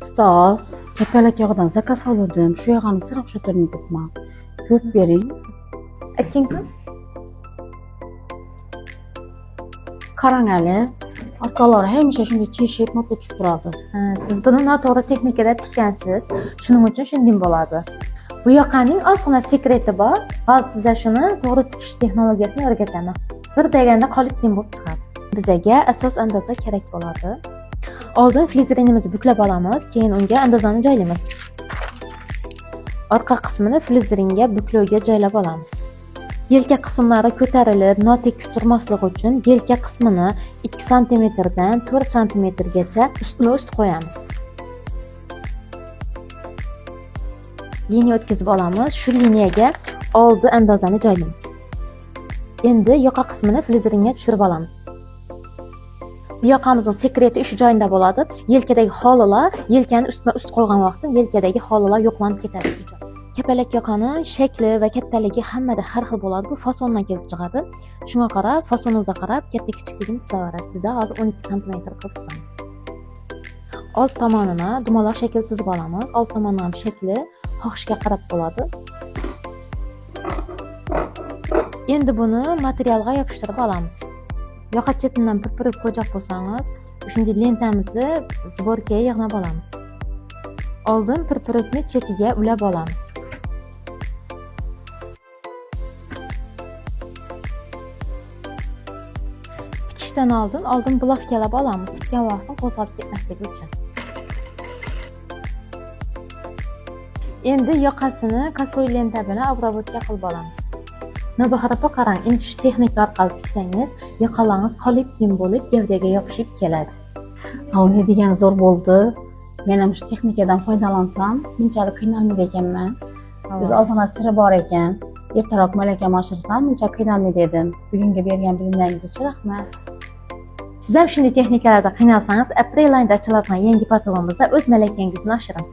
Ustoz, kapalak yog'idan zakaz oldim. Shu yog'ini sira o'xshatirmayapman. Ko'p bering. Ayting-ku. Qarang ali, orqalari hamisha shunday cheshib, notekis turadi. Siz buni noto'g'ri texnikada tikkansiz. Shuning uchun shunday bo'ladi. Bu yoqaning ozgina sekreti bor. Hozir sizga shuni to'g'ri tikish texnologiyasini o'rgataman. Bir deganda qolib teng bo'lib chiqadi. Bizga asos andoza kerak bo'ladi. Oldin flizerinimizni buklab olamiz, keyin unga andozani joylaymiz. Orqa qismini flizeringa buklovga joylab olamiz. Yelka qismlari ko'tarilib, notekis turmasligi uchun yelka qismini 2 sm dan 4 sm gacha ustma-ust qo'yamiz. Liniya o'tkazib olamiz. Shu liniyaga oldi andozani joylaymiz. Endi yoqa qismini flizeringa tushirib olamiz. Bu yoqamizning sekreti shu joyida bo'ladi. Yelkadagi holalar, yelkani ustma-ust qo'ygan vaqtda yelkadagi holalar yo'qlanib ketadi. Kapalak yoqani shakli va kattaligi hammada har xil bo'ladi. Bu fasondan kelib chiqadi. Shunga qarab, fasoningizga qarab katta-kichikligini chizaverasiz. Biz hozir 12 sm qilib chizamiz. Old tomonini dumaloq shakl chizib olamiz. Old tomoni ham shakli xohishga qarab bo'ladi. Endi buni materialga yopishtirib olamiz. Yoqa chetidan pirpirib qo'ymoq bo'lsangiz, shunday lentamizni zborkaga yig'nab olamiz. Oldin pirpiribni chetiga ulab olamiz. Tikishdan oldin bulovkalab olamiz. Tikkan vaqtda qo'zg'alib ketmasligi uchun. Endi yoqasini kasoy lenta bilan obrobotka qilib olamiz. Navbaxaropa qarang, endi shu texnika orqali tiksangiz, yoqalaringiz qolib teng bo'lib, gavdaga yopishib keladi. Ne degan zo'r bo'ldi. Men ham shu texnikadan foydalansam, bunchalik qiynalmaydi ekanman. Biz ozgina siri bor ekan. Ertaroq malakam oshirsam, buncha qiynalmaydi edim. Bugungi bergan bilimlaringiz uchun rahmat. Siz ham shunday texnikalarda qiynalsangiz, aprel oyida ochiladigan yangi patronimizda o'z malakangizni oshiring.